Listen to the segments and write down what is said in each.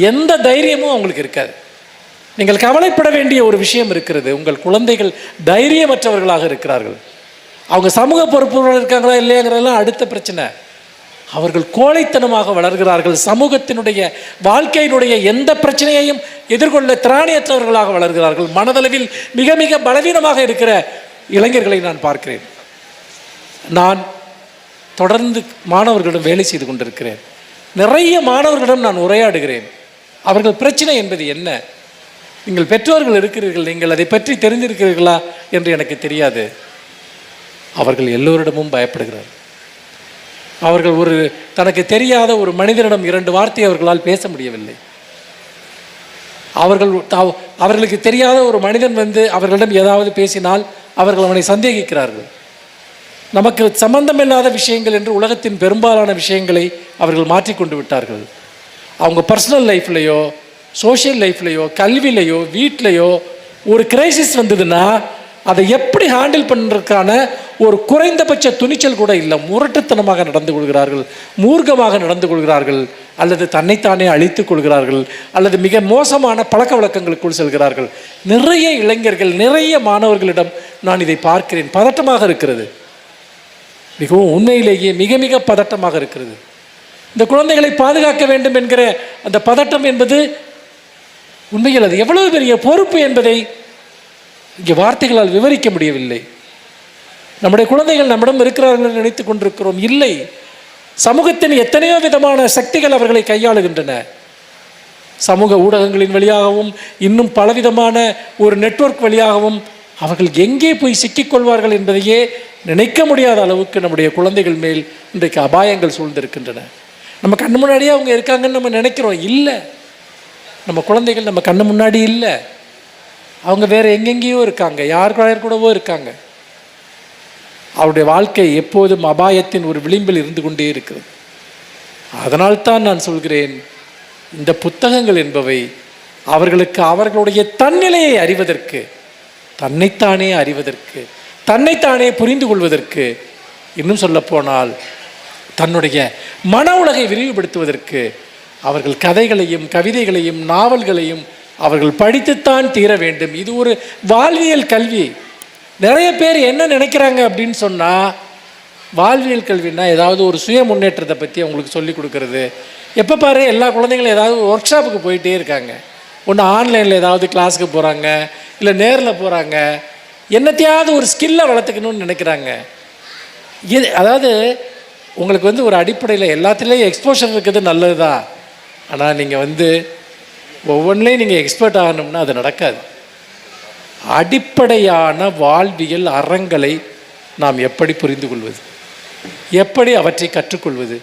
எந்த தைரியமும் அவங்களுக்கு இருக்காது. நீங்கள் கவலைப்பட வேண்டிய ஒரு விஷயம் இருக்கிறது. உங்கள் குழந்தைகள் தைரியமற்றவர்களாக இருக்கிறார்கள். அவங்க சமூக பொறுப்புடன் இருக்காங்களா இல்லையாங்கிறதெல்லாம் அடுத்த பிரச்சனை. அவர்கள் கோழைத்தனமாக வளர்கிறார்கள். சமூகத்தினுடைய வாழ்க்கையினுடைய எந்த பிரச்சனையையும் எதிர்கொள்ள திராணியற்றவர்களாக வளர்கிறார்கள். மனதளவில் மிக மிக பலவீனமாக இருக்கிற இளைஞர்களை நான் பார்க்கிறேன். நான் தொடர்ந்து மாணவர்களிடம் வேலை செய்து கொண்டிருக்கிறேன். நிறைய மாணவர்களிடம் நான் உரையாடுகிறேன். அவர்கள் பிரச்சனை என்பது என்ன? நீங்கள் பெற்றோர்கள் இருக்கிறீர்கள், நீங்கள் அதை பற்றி தெரிந்திருக்கிறீர்களா என்று எனக்கு தெரியாது. அவர்கள் எல்லோரிடமும் பயப்படுகிறார். அவர்கள் ஒரு தனக்கு தெரியாத ஒரு மனிதனிடம் 2 வார்த்தை அவர்களால் பேச முடியவில்லை. அவர்களுக்கு தெரியாத ஒரு மனிதன் வந்து அவர்களிடம் ஏதாவது பேசினால் அவர்கள் அவனை சந்தேகிக்கிறார்கள். நமக்கு சம்பந்தமில்லாத விஷயங்கள் என்று உலகத்தின் பெரும்பாலான விஷயங்களை அவர்கள் மாற்றிக்கொண்டு விட்டார்கள். அவங்க பர்சனல் லைஃப்லையோ சோஷியல் லைஃப்லையோ கல்விலையோ வீட்டிலையோ ஒரு கிரைசிஸ் வந்ததுன்னா அதை எப்படி ஹேண்டில் பண்ணுறதுக்கான ஒரு குறைந்தபட்ச துணிச்சல் கூட இல்லை. முரட்டுத்தனமாக நடந்து கொள்கிறார்கள், மூர்க்கமாக நடந்து கொள்கிறார்கள், அல்லது தன்னைத்தானே அழித்துக் கொள்கிறார்கள், அல்லது மிக மோசமான பழக்க வழக்கங்களுக்குள் செல்கிறார்கள். நிறைய இளைஞர்கள், நிறைய மாணவர்களிடம் நான் இதை பார்க்கிறேன். பதட்டமாக இருக்கிறது, மிகவும் உண்மையிலேயே மிக மிக பதட்டமாக இருக்கிறது. இந்த குழந்தைகளை பாதுகாக்க வேண்டும் என்கிற அந்த பதட்டம் என்பது உண்மையில் அது எவ்வளவு பெரிய பொறுப்பு என்பதை இங்கே வார்த்தைகளால் விவரிக்க முடியவில்லை. நம்முடைய குழந்தைகள் நம்மிடம் இருக்கிறார்கள் நினைத்து கொண்டிருக்கிறோம். இல்லை, சமூகத்தின் எத்தனையோ விதமான சக்திகள் அவர்களை கையாளுகின்றன. சமூக ஊடகங்களின் வழியாகவும் இன்னும் பலவிதமான ஒரு நெட்வொர்க் வழியாகவும் அவர்கள் எங்கே போய் சிக்கிக்கொள்வார்கள் என்பதையே நினைக்க முடியாத அளவுக்கு நம்முடைய குழந்தைகள் மேல் இன்றைக்கு அபாயங்கள் சூழ்ந்திருக்கின்றன. நம்ம கண்ணு முன்னாடியே அவங்க இருக்காங்கன்னு நம்ம நினைக்கிறோம். இல்லை, நம்ம குழந்தைகள் நம்ம கண்ணு முன்னாடி இல்லை, அவங்க வேறு எங்கெங்கேயோ இருக்காங்க, யார் கூடவோ இருக்காங்க. அவருடைய வாழ்க்கை எப்போதும் அபாயத்தின் ஒரு விளிம்பில் இருந்து கொண்டே இருக்கிறது. அதனால்தான் நான் சொல்கிறேன், இந்த புத்தகங்கள் என்பவை அவர்களுக்கு அவர்களுடைய தன்னிலையை அறிவதற்கு, தன்னைத்தானே அறிவதற்கு, தன்னைத்தானே புரிந்து கொள்வதற்கு, இன்னும் சொல்லப்போனால் தன்னுடைய மன உலகை விரிவுபடுத்துவதற்கு அவர்கள் கதைகளையும் கவிதைகளையும் நாவல்களையும் அவர்கள் படித்துத்தான் தீர வேண்டும். இது ஒரு வாழ்வியல் கல்வி. நிறைய பேர் என்ன நினைக்கிறாங்க அப்படின்னு சொன்னால், வாழ்வியல் கல்வின்னா ஏதாவது ஒரு சுய முன்னேற்றத்தை பற்றி அவங்களுக்கு சொல்லிக் கொடுக்கறது. எப்போ பாரு எல்லா குழந்தைங்களும் ஏதாவது ஒர்க் ஷாப்புக்கு போயிட்டே இருக்காங்க. ஒன்று ஆன்லைனில் ஏதாவது கிளாஸுக்கு போகிறாங்க, இல்லை நேரில் போகிறாங்க. என்னத்தையாவது ஒரு ஸ்கில்லை வளர்த்துக்கணும்னு நினைக்கிறாங்க. அதாவது உங்களுக்கு வந்து ஒரு அடிப்படையில் எல்லாத்துலேயும் எக்ஸ்போஷர் இருக்குது, நல்லது தான். ஆனால் நீங்கள் ஒவ்வொன்றிலையும் நீங்கள் எக்ஸ்பர்ட் ஆகணும்னா அது நடக்காது. அடிப்படையான வாழ்வியல் அறங்களை நாம் எப்படி புரிந்து கொள்வது, எப்படி அவற்றை கற்றுக்கொள்வது,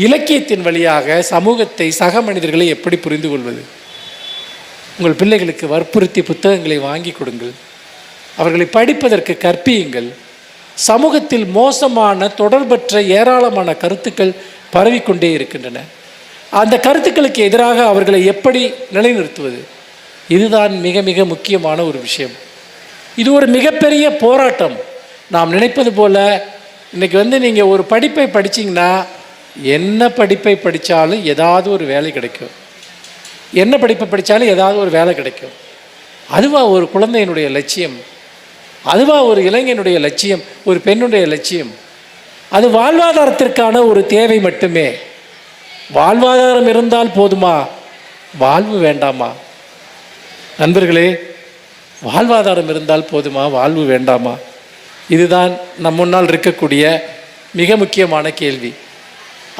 இலக்கியத்தின் வழியாக சமூகத்தை, சக மனிதர்களை எப்படி புரிந்து கொள்வது. உங்கள் பிள்ளைகளுக்கு வற்புறுத்தி புத்தகங்களை வாங்கி கொடுங்கள், அவர்களை படிப்பதற்கு கற்பியுங்கள். சமூகத்தில் மோசமான தொடர்பற்ற ஏராளமான கருத்துக்கள் பரவிக்கொண்டே இருக்கின்றன. அந்த கருத்துக்களுக்கு எதிராக அவர்களை எப்படி நிலைநிறுத்துவது, இதுதான் மிக மிக முக்கியமான ஒரு விஷயம். இது ஒரு மிகப்பெரிய போராட்டம். நாம் நினைப்பது போல் இன்றைக்கி நீங்கள் ஒரு படிப்பை படிச்சிங்கன்னா என்ன படிப்பை படித்தாலும் ஏதாவது ஒரு வேலை கிடைக்கும், என்ன படிப்பை படித்தாலும் ஏதாவது ஒரு வேலை கிடைக்கும். அதுவா ஒரு குழந்தையினுடைய லட்சியம்? அதுவா ஒரு இளைஞனுடைய லட்சியம், ஒரு பெண்ணுடைய லட்சியம்? அது வாழ்வாதாரத்திற்கான ஒரு தேவை மட்டுமே. வாழ்வாதாரம் இருந்தால் போதுமா? வாழ்வு வேண்டாமா? நண்பர்களே, வாழ்வாதாரம் இருந்தால் போதுமா? வாழ்வு வேண்டாமா? இதுதான் நம் முன்னால் இருக்கக்கூடிய மிக முக்கியமான கேள்வி.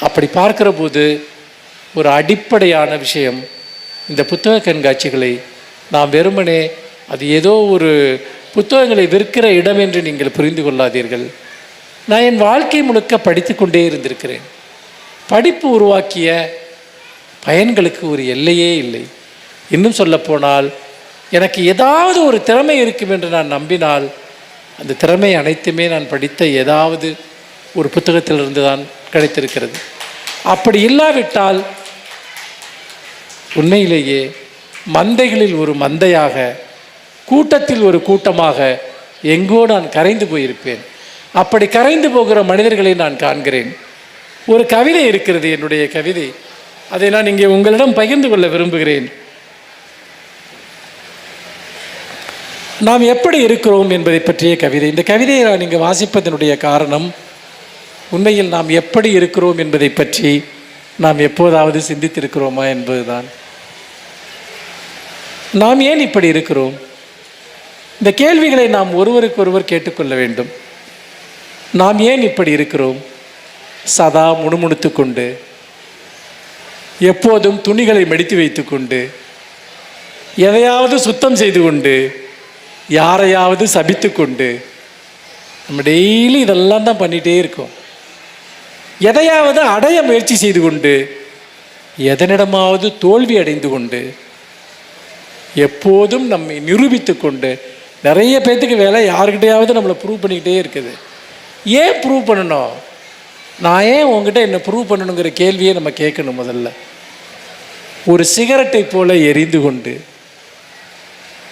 அப்படி பார்க்கிற போது ஒரு அடிப்படையான விஷயம், இந்த புத்தக கண்காட்சிகளை நாம் வெறுமனே அது ஏதோ ஒரு புத்தகங்களை விற்கிற இடம் என்று நீங்கள் புரிந்து கொள்ளாதீர்கள். நான் என் வாழ்க்கை முழுக்க படித்து கொண்டே இருந்திருக்கிறேன். படிப்பு உருவாக்கிய பயன்களுக்கு ஒரு எல்லையே இல்லை. இன்னும் சொல்லப்போனால் எனக்கு ஏதாவது ஒரு திறமை இருக்கும் என்று நான் நம்பினால் அந்த திறமை அனைத்துமே நான் படித்த ஏதாவது ஒரு புத்தகத்திலிருந்து தான் கிடைத்திருக்கிறது. அப்படி இல்லாவிட்டால் உண்மையிலேயே மந்தைகளில் ஒரு மந்தையாக, கூட்டத்தில் ஒரு கூட்டமாக எங்கோ நான் கரைந்து போயிருப்பேன். அப்படி கரைந்து போகிற மனிதர்களை நான் காண்கிறேன். ஒரு கவிதை இருக்கிறது, என்னுடைய கவிதை. அதை நான் இங்கே உங்களிடம் பகிர்ந்து கொள்ள விரும்புகிறேன். நாம் எப்படி இருக்கிறோம் என்பதை பற்றிய கவிதை. இந்த கவிதையை நான் இங்கே வாசிப்பதனுடைய காரணம், உண்மையில் நாம் எப்படி இருக்கிறோம் என்பதை பற்றி நாம் எப்போதாவது சிந்தித்திருக்கிறோமா என்பதுதான். நாம் ஏன் இப்படி இருக்கிறோம்? இந்த கேள்விகளை நாம் ஒருவருக்கொருவர் கேட்டுக்கொள்ள வேண்டும். நாம் ஏன் இப்படி இருக்கிறோம்? சதா முணுமுணுத்து கொண்டு, எப்போதும் துணிகளை மடித்து வைத்து கொண்டு, எதையாவது சுத்தம் செய்து கொண்டு, யாரையாவது சபித்து கொண்டு, நம்ம டெய்லி இதெல்லாம் தான் பண்ணிகிட்டே இருக்கோம். எதையாவது அடைய முயற்சி செய்து கொண்டு, எதனிடமாவது தோல்வி அடைந்து கொண்டு, எப்போதும் நம்மை நிரூபித்து கொண்டு, நிறைய பேர்த்துக்கு வேலை யாருக்கிட்டையாவது நம்மளை ப்ரூவ் பண்ணிக்கிட்டே இருக்குது. ஏன் ப்ரூவ் பண்ணணும்? நான் ஏன் உங்ககிட்ட என்ன ப்ரூவ் பண்ணணுங்கிற கேள்வியை நம்ம கேட்கணும். முதல்ல ஒரு சிகரெட்டை போல எரிந்து கொண்டு,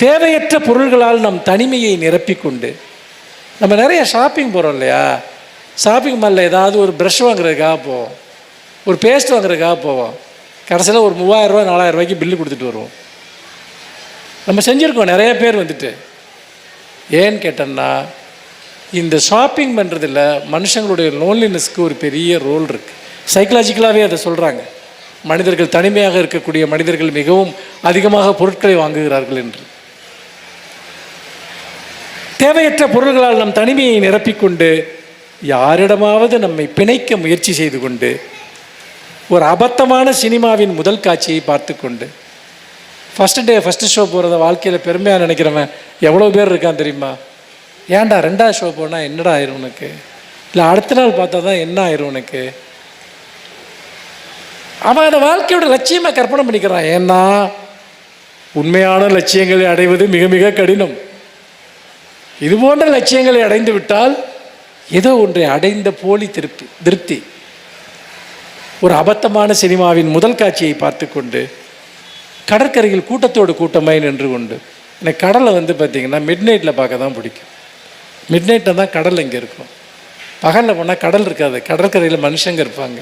தேவையற்ற பொருள்களால் நம் தனிமையை நிரப்பிக்கொண்டு, நம்ம நிறைய ஷாப்பிங் போகிறோம் இல்லையா? ஷாப்பிங் மாலில் ஏதாவது ஒரு ப்ரஷ் வாங்குறதுக்காக போவோம், ஒரு பேஸ்ட் வாங்குறதுக்காக போவோம். கடைசியில் ஒரு 3000 ரூபா 4000 ரூபாய்க்கு பில்லு கொடுத்துட்டு வருவோம். நம்ம செஞ்சுருக்கோம் நிறைய பேர் வந்துட்டு. ஏன்னு கேட்டோம்னா, இந்த ஷாப்பிங் பண்ணுறதில் மனுஷங்களுடைய லோன்லினஸ்க்கு ஒரு பெரிய ரோல் இருக்குது. சைக்கலாஜிக்கலாகவே அதை சொல்கிறாங்க. மனிதர்கள் தனிமையாக இருக்கக்கூடிய மனிதர்கள் மிகவும் அதிகமாக பொருட்களை வாங்குகிறார்கள் என்று. தேவையற்ற பொருள்களால் நம் தனிமையை நிரப்பிக்கொண்டு, யாரிடமாவது நம்மை பிணைக்க முயற்சி செய்து கொண்டு, ஒரு அபத்தமான சினிமாவின் முதல் காட்சியை பார்த்து கொண்டு, ஃபஸ்ட்டு ஷோ போகிறத வாழ்க்கையில் பெருமையாக நினைக்கிறவன் எவ்வளோ பேர் இருக்கான் தெரியுமா? ஏன்டா 2வது ஷோ போனால் என்னடா ஆயிரும் உனக்கு, இல்லை அடுத்த நாள் பார்த்தா தான் என்ன ஆயிரும் உனக்கு. அவன் அந்த வாழ்க்கையோட லட்சியமாக கற்பனை பண்ணிக்கிறான். ஏன்னா உண்மையான லட்சியங்களை அடைவது மிக மிக கடினம். இது போன்ற லட்சியங்களை அடைந்து விட்டால் ஏதோ ஒன்றை அடைந்த போலி திருப்தி. ஒரு அபத்தமான சினிமாவின் முதல் காட்சியை பார்த்து கொண்டு, கடற்கரையில் கூட்டத்தோடு கூட்டமாய் நின்று கொண்டு, எனக்கு கடலை பார்த்திங்கன்னா மிட்நைட்டில் பார்க்க தான் பிடிக்கும். மிட்நைட்டில் தான் கடல் இங்கே இருக்கும். பகலில் போனால் கடல் இருக்காது. கடற்கரையில் மனுஷங்க இருப்பாங்க.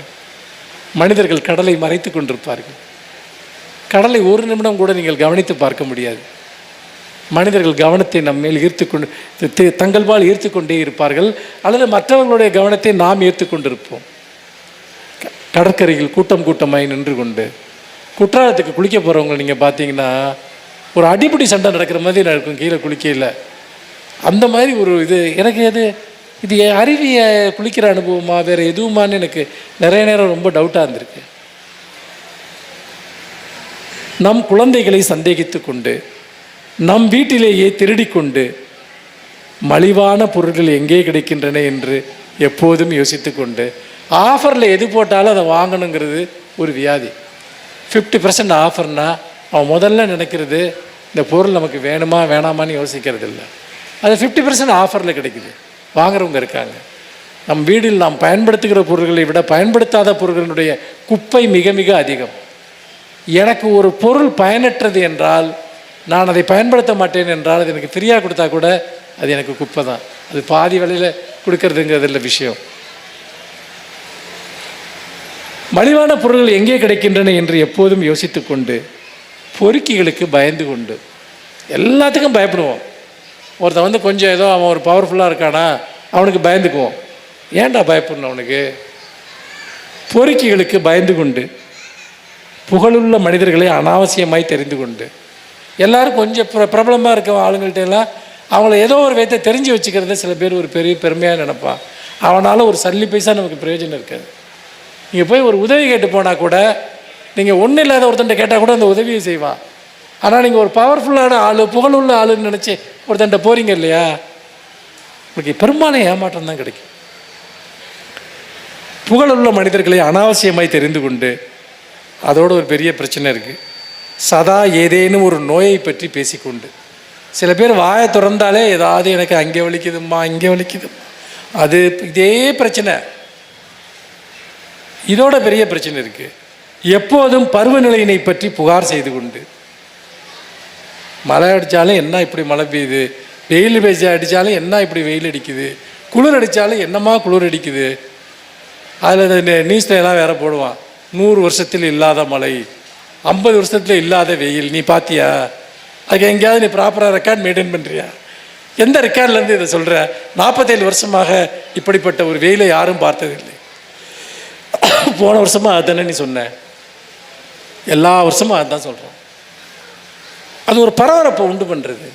மனிதர்கள் கடலை மறைத்து கொண்டிருப்பார்கள். கடலை ஒரு நிமிடம் கூட நீங்கள் கவனித்து பார்க்க முடியாது. மனிதர்கள் கவனத்தை நம்மேல் தங்கள் பால் ஈர்த்து கொண்டே இருப்பார்கள், அல்லது மற்றவர்களுடைய கவனத்தை நாம் ஈர்த்து கொண்டிருப்போம். கடற்கரையில் கூட்டமாய் நின்று கொண்டு, குற்றாலத்துக்கு குளிக்க போகிறவங்க நீங்கள் பார்த்தீங்கன்னா ஒரு அடிப்படி சண்டை நடக்கிற மாதிரி நடக்கும் கீழே குளிக்கையில். அந்த மாதிரி ஒரு எனக்கு இது அருவிய குளிக்கிற அனுபவமா வேறு எதுவுமான்னு எனக்கு நிறைய நேரம் ரொம்ப டவுட்டாக இருந்திருக்கு. நம் குழந்தைகளை சந்தேகித்து கொண்டு, நம் வீட்டிலேயே திருடிக்கொண்டு, மலிவான பொருட்கள் எங்கே கிடைக்கின்றன என்று எப்போதும் யோசித்து கொண்டு, ஆஃபரில் எது போட்டாலும் அதை வாங்கணுங்கிறது ஒரு வியாதி. 50% ஆஃபர்னால் அவன் முதல்ல நினைக்கிறது இந்த பொருள் நமக்கு வேணுமா வேணாமான்னு யோசிக்கிறது இல்லை. அது 50% ஆஃபரில் கிடைக்குது, வாங்குறவங்க இருக்காங்க. நம் வீட்டில் நாம் பயன்படுத்துகிற பொருட்களை விட பயன்படுத்தாத பொருட்களினுடைய குப்பை மிக மிக அதிகம். எனக்கு ஒரு பொருள் பயனற்றது என்றால், நான் அதை பயன்படுத்த மாட்டேன் என்றால், அது எனக்கு ஃப்ரீயாக கொடுத்தா கூட அது எனக்கு குப்பை தான். அது பாதி விலையில் கொடுக்கறதுங்கிறது இல்லை விஷயம். மலிவான பொருட்கள் எங்கே கிடைக்கின்றன என்று எப்போதும் யோசித்து கொண்டு, பொறுக்கிகளுக்கு பயந்து கொண்டு, எல்லாத்துக்கும் பயப்படுவோம். ஒருத்தன் கொஞ்சம் ஏதோ அவன் ஒரு பவர்ஃபுல்லாக இருக்கானா அவனுக்கு பயந்துக்குவோம். ஏன்டா பயப்படணும் அவனுக்கு? பொறுக்கிகளுக்கு பயந்து கொண்டு, புகழுள்ள மனிதர்களை அனாவசியமாய் தெரிந்து கொண்டு, எல்லோரும் கொஞ்சம் பிரபலமாக இருக்க ஆளுங்கள்ட்டெல்லாம் அவங்கள ஏதோ ஒரு விதத்தை தெரிஞ்சு வச்சுக்கிறத சில பேர் ஒரு பெரிய பெருமையாக நினைப்பான். அவனால் ஒரு சல்லி பைசா நமக்கு பிரயோஜனம் இருக்காது. நீங்கள் போய் ஒரு உதவி கேட்டு போனால் கூட, நீங்கள் ஒன்றும் இல்லாத ஒருத்தன்ட்ட கேட்டால் கூட அந்த உதவியை செய்வான். ஆனால் நீங்கள் ஒரு பவர்ஃபுல்லான ஆள், புகழுள்ள ஆளுன்னு நினச்சி ஒருத்தன்ட்ட போகிறீங்க இல்லையா, உங்களுக்கு பெரும்பாலும் ஏமாற்றம் தான் கிடைக்கும். புகழுள்ள மனிதர்களை அனாவசியமாய் தெரிந்து கொண்டு, அதோட ஒரு பெரிய பிரச்சனை இருக்குது. சதா ஏதேனும் ஒரு நோயை பற்றி பேசிக்கொண்டு, சில பேர் வாயை திறந்தாலே ஏதாவது எனக்கு அங்கே வலிக்குதும்மா இங்கே வலிக்குதும்மா, அது இதே பிரச்சனை. இதோட பெரிய பிரச்சனை இருக்குது. எப்போதும் பருவநிலையினை பற்றி புகார் செய்து கொண்டு, மழை அடித்தாலும் என்ன இப்படி மழை பெய்யுது, வெயில் அடித்தாலும் என்ன இப்படி வெயில் அடிக்குது, குளிர் அடித்தாலும் என்னம்மா குளிர் அடிக்குது. அதில் நியூஸில் எல்லாம் வேறு போடுவான், 100 வருஷத்தில் இல்லாத மழை, 50 வருஷத்தில் இல்லாத வெயில், நீ பார்த்தியா? அதுக்கு எங்கேயாவது நீ ப்ராப்பராக ரெக்கார்ட் மெயின்டைன் பண்ணுறியா? எந்த ரெக்கார்ட்லேருந்து இதை சொல்கிற? 47 வருஷமாக இப்படிப்பட்ட ஒரு வெயிலை யாரும் பார்த்ததில்லை. போன வருஷமாக அதுதானே நீ சொன்ன, எல்லா வருஷமும் அதுதான் சொல்கிறோம். அது ஒரு பரபரப்பை உண்டு பண்ணுறது.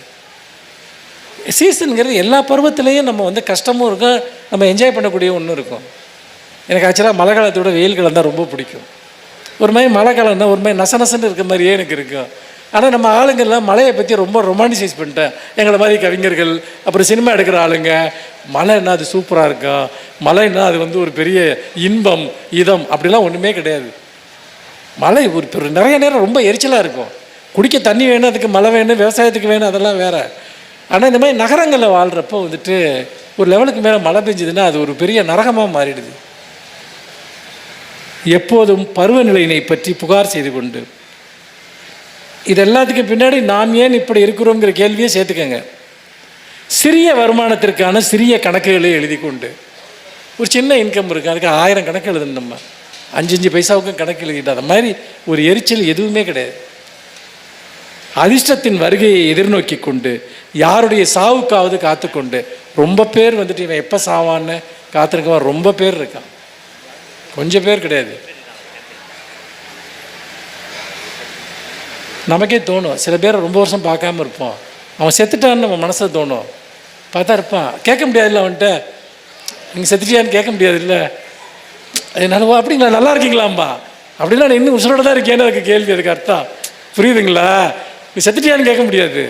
சீசனுங்கிறது எல்லா பருவத்திலையும் நம்ம கஷ்டமும் இருக்கும், நம்ம என்ஜாய் பண்ணக்கூடிய ஒன்றும் இருக்கும். எனக்கு ஆக்சுவலாக மழை காலத்தோட வெயில் காலம் தான் ரொம்ப பிடிக்கும். ஒரு மாதிரி மழை காலம் தான் ஒரு மாதிரி நசநசன்னு இருக்க மாதிரியே எனக்கு இருக்கும். ஆனால் நம்ம ஆளுங்கள்லாம் மழையை பற்றி ரொம்ப ரொமான்டிசைஸ் பண்ணிட்டேன். எங்களை மாதிரி கவிஞர்கள், அப்புறம் சினிமா எடுக்கிற ஆளுங்க, மழைன்னா அது சூப்பராக இருக்கும், மழைன்னா அது ஒரு பெரிய இன்பம் இதம் அப்படிலாம் ஒன்றுமே கிடையாது. மழை ஒரு நிறைய நேரம் ரொம்ப எரிச்சலாக இருக்கும். குடிக்க தண்ணி வேணும், அதுக்கு மழை வேணும், விவசாயத்துக்கு வேணும், அதெல்லாம் வேறு. ஆனால் இந்த மாதிரி நகரங்களில் வாழ்கிறப்போ ஒரு லெவலுக்கு மேலே மழை பெஞ்சதுன்னா அது ஒரு பெரிய நரகமாக மாறிடுது. எப்போதும் பருவநிலையினை பற்றி புகார் செய்து கொண்டு, இது எல்லாத்துக்கும் பின்னாடி நாம் ஏன் இப்படி இருக்கிறோங்கிற கேள்வியை சேர்த்துக்கங்க. சிறிய வருமானத்திற்கான சிறிய கணக்குகளை எழுதி கொண்டு, ஒரு சின்ன இன்கம் இருக்குது, அதுக்கு 1000 கணக்கு எழுதணும். நம்ம 5 பைசாவுக்கும் கணக்கு எழுதிட்டு அது மாதிரி ஒரு எரிச்சல் எதுவுமே கிடையாது. அதிர்ஷ்டத்தின் வருகையை எதிர்நோக்கி கொண்டு, யாருடைய சாவுக்காவது காத்துக்கொண்டு, ரொம்ப பேர் இவன் எப்போ சாவான்னு காத்திருக்கவன் ரொம்ப பேர் இருக்கான், கொஞ்சம் பேர் கிடையாது. நமக்கே தோணும், சில பேர் ரொம்ப வருஷம் பார்க்காம இருப்போம், அவன் செத்துட்டான்னு நம்ம மனசில் தோணும். பார்த்தா இருப்பான், கேட்க முடியாதுல்ல அவன்கிட்ட, நீங்கள் செத்துட்டியான்னு கேட்க முடியாது இல்லை, என்னால் அப்படிங்களா, நல்லா இருக்கீங்களாம்பா, அப்படின்னா நான் இன்னும் உசுரோட தான் இருக்கேன்னு அதுக்கு கேள்வி, அதுக்கு அர்த்தம் புரியுதுங்களா? நீ செத்துட்டியான்னு கேட்க முடியாது.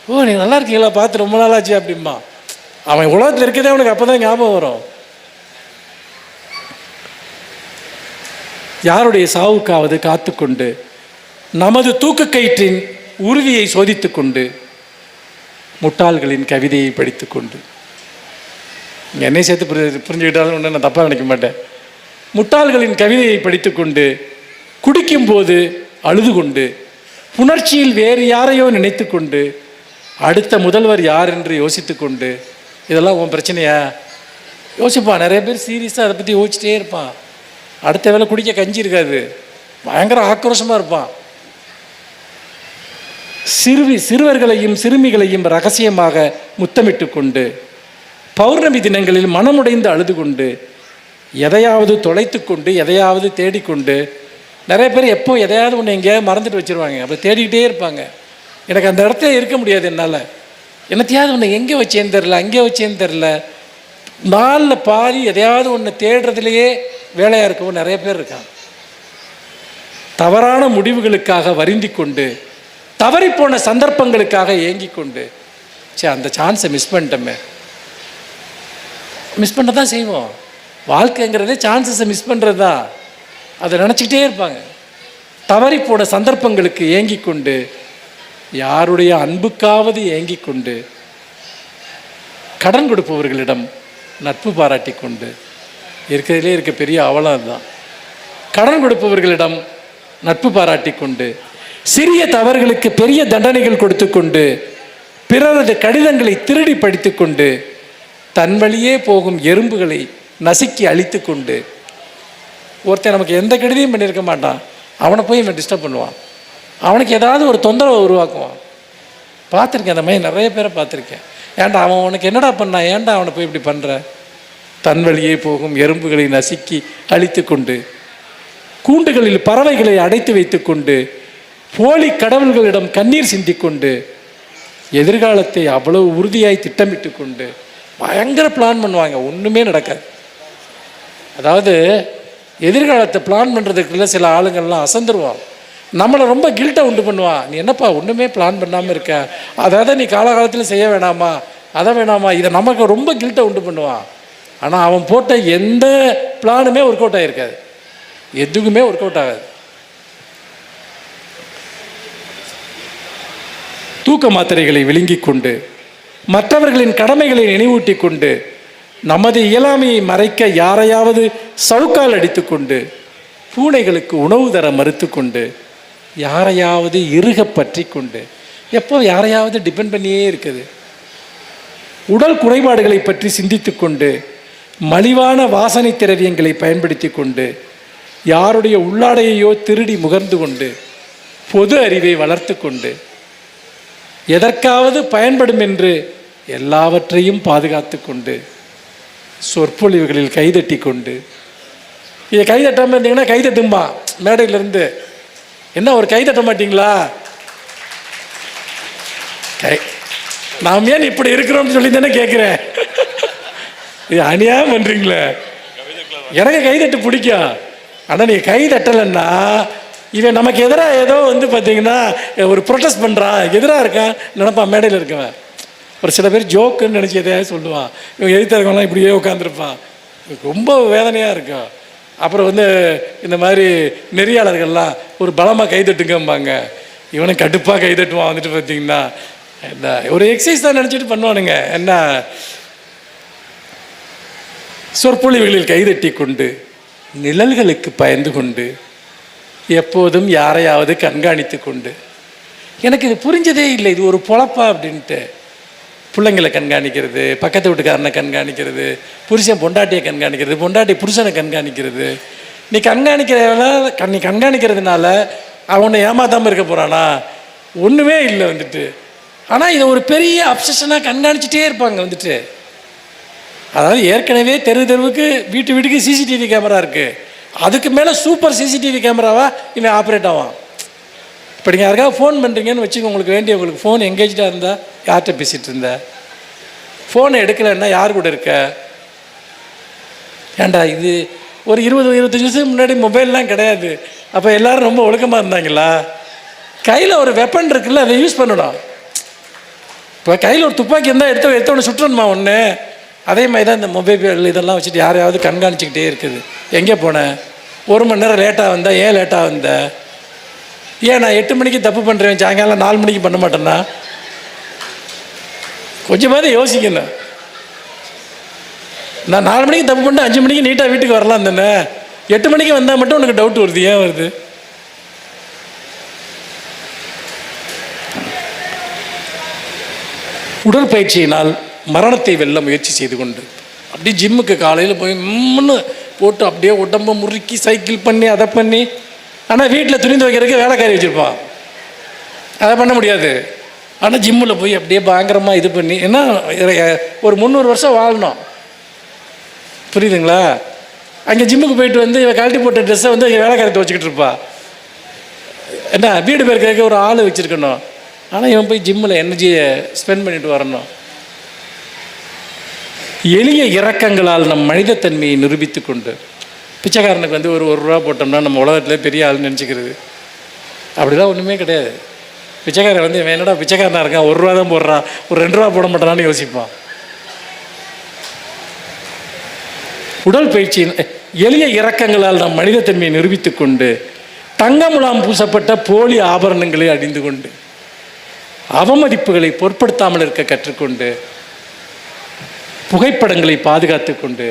ஓ நீங்கள் நல்லா இருக்கீங்களா, பார்த்து ரொம்ப நாளாச்சு அப்படிம்பா. அவன் உலகத்தில் இருக்கிறதே அவனுக்கு அப்போ தான் ஞாபகம் வரும். யாருடைய சாவுக்காவது காத்துக்கொண்டு, நமது தூக்க கயிற்றின் உறுதியை சோதித்து கொண்டு, முட்டாள்களின் கவிதையை படித்து கொண்டு, என்னை சேர்த்து புரிஞ்சுக்கிட்டாலும் ஒன்று நான் தப்பாக நினைக்க மாட்டேன். முட்டாள்களின் கவிதையை படித்து கொண்டு, குடிக்கும்போது அழுது கொண்டு, புணர்ச்சியில் வேறு யாரையோ நினைத்து கொண்டு, அடுத்த முதல்வர் யார் என்று யோசித்து கொண்டு, இதெல்லாம் உன் பிரச்சனையா யோசிப்பான். நிறைய பேர் சீரியஸாக அதை பற்றி யோசிச்சிட்டே இருப்பான். அடுத்த வேளை குடிக்க கஞ்சி இருக்காது, பயங்கர ஆக்ரோஷமாக இருப்பான். சிறுவர்களையும் சிறுமிகளையும் ரகசியமாக முத்தமிட்டு கொண்டு, பௌர்ணமி தினங்களில் மனமுடைந்து அழுது கொண்டு, எதையாவது தொலைத்து கொண்டு, எதையாவது தேடிக்கொண்டு, நிறைய பேர் எப்போ எதையாவது ஒன்று எங்கேயாவது மறந்துட்டு வச்சுருவாங்க, அப்போ தேடிக்கிட்டே இருப்பாங்க. எனக்கு அந்த இடத்துல இருக்க முடியாது என்னால், என்னத்தையாவது ஒன்று எங்கே வச்சேன்னு தெரில, அங்கே வச்சேன்னு தெரில, நாளில் பாதி எதையாவது ஒன்று தேடுறதுலையே வேலையாக இருக்கவும் நிறைய பேர் இருக்காங்க. தவறான முடிவுகளுக்காக வருந்தி கொண்டு, தவறிப்போன சந்தர்ப்பங்களுக்காக ஏங்கி கொண்டு, சரி அந்த சான்ஸை மிஸ் பண்ணிட்டோமே, மிஸ் பண்ண தான் செய்வோம். வாழ்க்கைங்கிறதே சான்சஸை மிஸ் பண்ணுறது தான். அதை நினச்சிக்கிட்டே இருப்பாங்க. தவறிப்போன சந்தர்ப்பங்களுக்கு ஏங்கி கொண்டு, யாருடைய அன்புக்காவது ஏங்கி கொண்டு, கடன் கொடுப்பவர்களிடம் நட்பு பாராட்டி கொண்டு, இருக்கிறதுலே இருக்க பெரிய அவலம் அதுதான். கடன் கொடுப்பவர்களிடம் நட்பு பாராட்டி கொண்டு, சிறிய தவறுகளுக்கு பெரிய தண்டனைகள் கொடுத்து கொண்டு, பிறரது கடிதங்களை திருடி படித்து கொண்டு, தன் வழியே போகும் எறும்புகளை நசுக்கி அழித்து கொண்டு, ஒருத்தன் நமக்கு எந்த கெடுதியும் பண்ணியிருக்க மாட்டான், அவனை போய் இவன் டிஸ்டர்ப் பண்ணுவான், அவனுக்கு ஏதாவது ஒரு தொந்தரவை உருவாக்குவான். பார்த்துருக்கேன், அந்த மாதிரி நிறைய பேரை பார்த்துருக்கேன். ஏன்டா அவன் உனக்கு என்னடா பண்ணான், ஏன்டா அவனை போய் இப்படி பண்ணுற? தன் வழியே போகும் எறும்புகளை நசுக்கி அழித்து கொண்டு, கூண்டுகளில் பறவைகளை அடைத்து வைத்து கொண்டு, போலி கடவுள்களிடம் கண்ணீர் சிந்தி கொண்டு, எதிர்காலத்தை அவ்வளவு உறுதியாய் திட்டமிட்டு கொண்டு பயங்கர பிளான் பண்ணுவாங்க, ஒன்றுமே நடக்காது. அதாவது எதிர்காலத்தை பிளான் பண்ணுறதுக்குள்ள சில ஆளுங்கள்லாம் அசந்துருவான், நம்மளை ரொம்ப கில்ட்டை உண்டு பண்ணுவான். நீ என்னப்பா ஒன்றுமே பிளான் பண்ணாமல் இருக்க, அதாவது நீ காலகாலத்தில் செய்ய வேணாமா, அதை வேணாமா, இதை நமக்கு ரொம்ப கில்ட்டை உண்டு பண்ணுவான். ஆனால் அவன் போட்ட எந்த பிளானுமே ஒர்க் அவுட் ஆகிருக்காது, எதுக்குமே ஒர்க் அவுட் ஆகாது. தூக்க மாத்திரைகளை விழுங்கி கொண்டு, மற்றவர்களின் கடமைகளை நினைவூட்டி கொண்டு, நமது இயலாமையை மறைக்க யாரையாவது சவுக்கால் அடித்து கொண்டு, பூனைகளுக்கு உணவு தர மறுத்து கொண்டு, யாரையாவது இறுக பற்றி கொண்டு, எப்போ யாரையாவது டிபெண்ட் பண்ணியே இருக்குது. உடல் குறைபாடுகளை பற்றி சிந்தித்து கொண்டு, மலிவான வாசனை திரவியங்களை பயன்படுத்தி கொண்டு, யாருடைய உள்ளாடையையோ திருடி முகர்ந்து கொண்டு பொது அறிவை வளர்த்து கொண்டு எதற்காவது பயன்படும் என்று எல்லாவற்றையும் பாதுகாத்து கொண்டு சொற்பொழிவுகளில் கைதட்டி கொண்டு, இதை கைதட்டாமல் இருந்தீங்கன்னா கைதட்டும்பா மேடையிலிருந்து, என்ன ஒரு கைதட்ட மாட்டீங்களா? நாம் ஏன் இப்படி இருக்கிறோம்னு சொல்லி தானே கேட்குறேன். இது அநியாயம் பண்ணுறீங்களே. எனக்கு கைதட்டு பிடிக்கும், ஆனால் நீங்கள் கைதட்டலைன்னா இவன் நமக்கு எதிராக ஏதோ பார்த்தீங்கன்னா ஒரு ப்ரொட்டஸ்ட் பண்ணுறான், எதிராக இருக்கான் நினைப்பான் மேடையில் இருக்கவன். ஒரு சில பேர் ஜோக்குன்னு நினச்சி எதையாவது சொல்லுவான், இவன் எழுத்த இருக்கவங்களாம் இப்படியே உட்காந்துருப்பான், ரொம்ப வேதனையாக இருக்கும். அப்புறம் இந்த மாதிரி நெறியாளர்கள்லாம் ஒரு பலமாக கைதட்டுங்கம்பாங்க, இவனை கடுப்பாக கைதட்டுவான். பார்த்தீங்கன்னா என்ன ஒரு எக்ஸசைஸ் தான் நினச்சிட்டு பண்ணுவானுங்க. என்ன சொற்பொழிவுகளில் கைதட்டி கொண்டு நிழல்களுக்கு பயந்து கொண்டு எப்போதும் யாரையாவது கண்காணித்து கொண்டு, எனக்கு இது புரிஞ்சதே இல்லை, இது ஒரு பொழப்பா அப்படின்ட்டு. பிள்ளைங்களை கண்காணிக்கிறது, பக்கத்து வீட்டுக்காரனை கண்காணிக்கிறது, புருஷன் பொண்டாட்டியை கண்காணிக்கிறது, பொண்டாட்டி புருஷனை கண்காணிக்கிறது. நீ கண்காணிக்கிறதுனால அவனை ஏமாத்தாமல் இருக்க போகிறானா? ஒன்றுமே இல்லை. ஆனால் இதை ஒரு பெரிய அப்சஷனாக கண்காணிச்சிட்டே இருப்பாங்க. அதாவது ஏற்கனவே தெருவுக்கு வீட்டுக்கு சிசிடிவி கேமரா இருக்குது, அதுக்கு மேலே சூப்பர் சிசிடிவி கேமராவா இவன் ஆப்ரேட் ஆவான். இப்போ நீங்கள் யாருக்காவது ஃபோன் பண்ணுறீங்கன்னு வச்சுக்கோங்க, உங்களுக்கு ஃபோன் எங்கேஜாக இருந்தால் யார்கிட்ட பேசிகிட்டு இருந்த, ஃபோனை எடுக்கலைன்னா யார் கூட இருக்க? ஏண்டா இது ஒரு 20-25 வருஷத்துக்கு முன்னாடி மொபைல்லாம் கிடையாது, அப்போ எல்லோரும் ரொம்ப ஒழுக்கமாக இருந்தாங்களா? கையில் ஒரு வெப்பன் இருக்குல்ல, அதை யூஸ் பண்ணணும். இப்போ கையில் ஒரு துப்பாக்கி இருந்தால் எடுத்தவொடனே சுற்றணுமா ஒன்று? அதே மாதிரி தான் இந்த மொபைல் இதெல்லாம் வச்சுட்டு யாரையாவது கண்காணிச்சிக்கிட்டே இருக்குது. எங்கே போனேன், 1 மணி நேரம் லேட்டாக வந்தேன், ஏன் லேட்டாக வந்தேன், ஏன் நான் 8 மணிக்கு தப்பு பண்ணுறேன் சாயங்காலம் 4 மணிக்கு பண்ண மாட்டேன்னா? கொஞ்சமாவது யோசிக்கணும். நான் 4 மணிக்கு தப்பு பண்ணிட்டு 5 மணிக்கு நீட்டாக வீட்டுக்கு வரலாம் தானே. 8 மணிக்கு வந்தால் மட்டும் உனக்கு டவுட் வருது, ஏன் வருது? உடற்பயிற்சியினால் மரணத்தை வெல்ல முயற்சி செய்து கொண்டு அப்படியே ஜிம்முக்கு காலையில் போய் போட்டு அப்படியே உடம்பை முறுக்கி சைக்கிள் பண்ணி அதை பண்ணி, ஆனால் வீட்டில் துணி துவைக்கிறதுக்கு வேலைக்காரி வச்சுருப்பான், அதை பண்ண முடியாது. ஆனால் ஜிம்மில் போய் அப்படியே பயங்கரமாக இது பண்ணி, ஏன்னா ஒரு 300 வருஷம் வாழணும், புரியுதுங்களா? அங்கே ஜிம்முக்கு போயிட்டு இவன் கழட்டி போட்ட ட்ரெஸ்ஸை வேலைக்காரி துவச்சிக்கிட்டு இருப்பா. என்ன வீடு பேருக்கிறதுக்கு ஒரு ஆள் வச்சுருக்கணும், ஆனால் இவன் போய் ஜிம்மில் எனர்ஜியை ஸ்பெண்ட் பண்ணிட்டு வரணும். எளிய இறக்கங்களால் நம் மனிதத்தன்மையை நிரூபித்து கொண்டு, பிச்சைக்காரனுக்கு ஒரு ரூபா போட்டோம்னா நம்ம உலகத்தில் பெரிய ஆள்னு நினச்சிக்கிறது, அப்படிலாம் ஒன்றுமே கிடையாது. பிச்சைக்காரன் இவன் என்னடா பிச்சைக்காரனாக இருக்கான், 1 ரூபா தான் போடுறான், ஒரு 2 ரூபா போட மாட்டானான்னு யோசிப்பான். உடற்பயிற்சியின் எளிய இறக்கங்களால் நம் மனிதத்தன்மையை நிரூபித்து கொண்டு தங்க முலாம் பூசப்பட்ட போலி ஆபரணங்களை அணிந்து கொண்டு அவமதிப்புகளை பொருட்படுத்தாமல் இருக்க கற்றுக்கொண்டு புகைப்படங்களை பாதுகாத்து கொண்டு,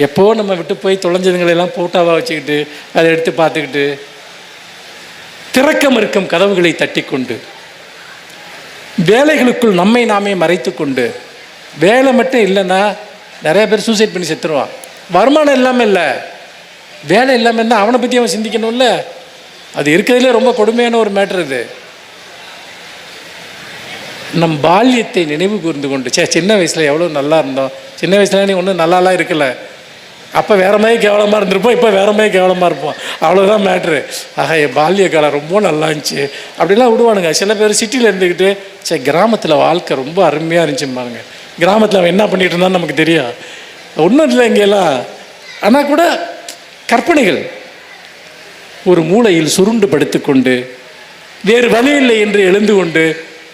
எப்போ நம்ம விட்டு போய் தொலைஞ்சதுங்களெல்லாம் ஃபோட்டோவாக வச்சுக்கிட்டு அதை எடுத்து பார்த்துக்கிட்டு திறக்கம் இருக்கும் கதவுகளை தட்டி கொண்டு வேலைகளுக்குள் நம்மை நாமே மறைத்து கொண்டு, வேலை மட்டும் இல்லைன்னா நிறைய பேர் சூசைட் பண்ணி செத்துருவான். வருமானம் இல்லாமல் இல்லை, வேலை இல்லாமல் இருந்தால் அவனை பற்றி அவன் சிந்திக்கணும்ல. அது இருக்கிறதுலே ரொம்ப கொடுமையான ஒரு மேட்ரு. இது நம் பால்யத்தை நினைவு கூர்ந்து கொண்டு, சின்ன வயசில் எவ்வளோ நல்லா இருந்தோம், சின்ன வயசுல நீ ஒன்றும் நல்லாலாம் இருக்கலை, அப்போ வேறு மாதிரி கேவலமாக இருந்திருப்போம், இப்போ வேறு மாதிரி கேவலமாக இருப்போம், அவ்வளோதான் மேட்ரு. ஆக என் பால்ய காலம் ரொம்ப நல்லா இருந்துச்சு அப்படிலாம் விடுவானுங்க. சில பேர் சிட்டியில் இருந்துக்கிட்டு கிராமத்தில் வாழ்க்கை ரொம்ப அருமையாக இருந்துச்சும்பாருங்க. கிராமத்தில் அவன் என்ன பண்ணிகிட்டு இருந்தான்னு நமக்கு தெரியும், ஒன்றும் இல்லை இங்கெல்லாம். ஆனால் கூட கற்பனைகள். ஒரு மூலையில் சுருண்டு படுத்துக்கொண்டு வேறு வழி இல்லை என்று எழுந்து கொண்டு,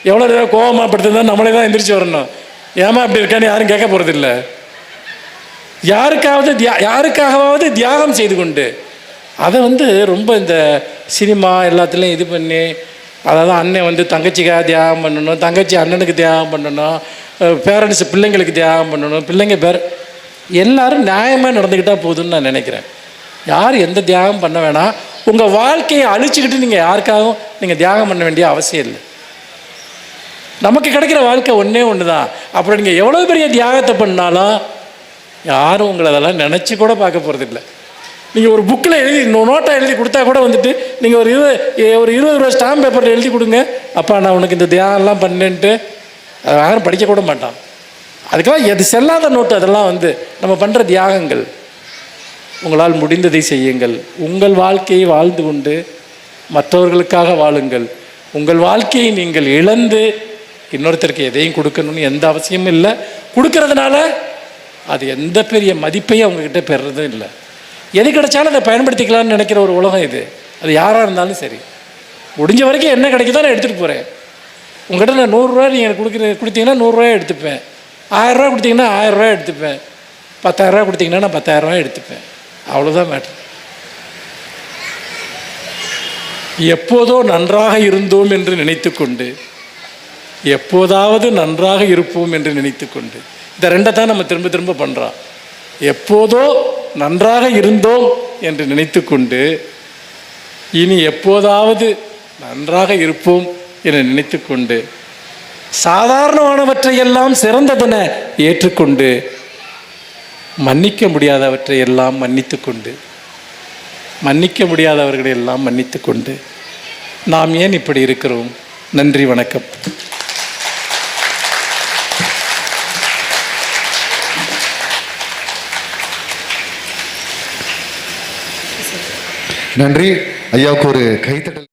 எவ்வளோ நேரம் கோபமாக படுத்துருந்தா நம்மளே தான் எந்திரிச்சு வரணும். ஏமா அப்படி இருக்கான்னு யாரும் கேட்க போகிறதில்ல. யாருக்காகவாவது தியாகம் செய்து கொண்டு அதை ரொம்ப இந்த சினிமா எல்லாத்துலேயும் இது பண்ணி, அதாவது அண்ணன் தங்கச்சிக்காக தியாகம் பண்ணணும், தங்கச்சி அண்ணனுக்கு தியாகம் பண்ணணும், பேரண்ட்ஸ் பிள்ளைங்களுக்கு தியாகம் பண்ணணும், பிள்ளைங்க எல்லாரும் நியாயமாக நடந்துக்கிட்டால் போதும்னு நான் நினைக்கிறேன். யாரும் எந்த தியாகம் பண்ண வேணாம். உங்கள் வாழ்க்கையை அழிச்சுக்கிட்டு நீங்கள் யாருக்காகவும் நீங்கள் தியாகம் பண்ண வேண்டிய அவசியம் இல்லை. நமக்கு கிடைக்கிற வாழ்க்கை ஒன்றே ஒன்று தான். அப்புறம் நீங்கள் எவ்வளோ பெரிய தியாகத்தை பண்ணாலும் யாரும் உங்களை அதெல்லாம் நினச்சி கூட பார்க்க போகிறதில்லை. நீங்கள் ஒரு புக்கில் எழுதி நோட்டாக எழுதி கொடுத்தா கூட வந்துட்டு நீங்கள் ஒரு 20 ரூபா ஸ்டாம்ப் பேப்பரில் எழுதி கொடுங்க, அப்பா நான் உனக்கு இந்த தியானம்லாம் பண்ணேன்ட்டு யாரும் படிக்க கூட மாட்டான். அதுக்கெல்லாம் எது செல்லாத நோட்டு அதெல்லாம் வந்து நம்ம பண்ணுற தியாகங்கள். உங்களால் முடிந்ததை செய்யுங்கள். உங்கள் வாழ்க்கையை வாழ்ந்து கொண்டு மற்றவர்களுக்காக வாழுங்கள். உங்கள் வாழ்க்கையை நீங்கள் இழந்து இன்னொருத்தருக்கு எதையும் கொடுக்கணும்னு எந்த அவசியமும் இல்லை. கொடுக்கறதுனால அது எந்த பெரிய மதிப்பையும் அவங்கக்கிட்ட பெறுறதும் இல்லை. எது கிடைச்சாலும் அதை பயன்படுத்திக்கலாம்னு நினைக்கிற ஒரு உலகம் இது. அது யாராக இருந்தாலும் சரி, முடிஞ்ச வரைக்கும் என்ன கிடைக்குதோ நான் எடுத்துகிட்டு போகிறேன். உங்கள்கிட்ட நான் 100 ரூபா நீங்கள் கொடுத்தீங்கன்னா 100 ரூபாய் எடுத்துப்பேன். 1000 ரூபா கொடுத்தீங்கன்னா 1000 ரூபாய் எடுத்துப்பேன். 10,000 ரூபா கொடுத்தீங்கன்னா நான் 10,000 ரூபாய் எடுத்துப்பேன். அவ்வளோதான் மேட்ரு. எப்போதோ நன்றாக இருந்தோம் என்று நினைத்து கொண்டு, எப்போதாவது நன்றாக இருப்போம் என்று நினைத்து கொண்டு, இந்த ரெண்டை தான் நம்ம திரும்ப திரும்ப பண்ணுறோம். எப்போதோ நன்றாக இருந்தோம் என்று நினைத்து கொண்டு, இனி எப்போதாவது நன்றாக இருப்போம் என்று நினைத்து கொண்டு, சாதாரணமானவற்றையெல்லாம் சிறந்ததென ஏற்றுக்கொண்டு, மன்னிக்க முடியாதவற்றையெல்லாம் மன்னித்து கொண்டு, மன்னிக்க முடியாதவர்களை எல்லாம் மன்னித்து கொண்டு நாம் ஏன் இப்படி இருக்கிறோம்? நன்றி, வணக்கம். நன்றி. ஐயாவுக்கு ஒரு கைத்தட்டல்.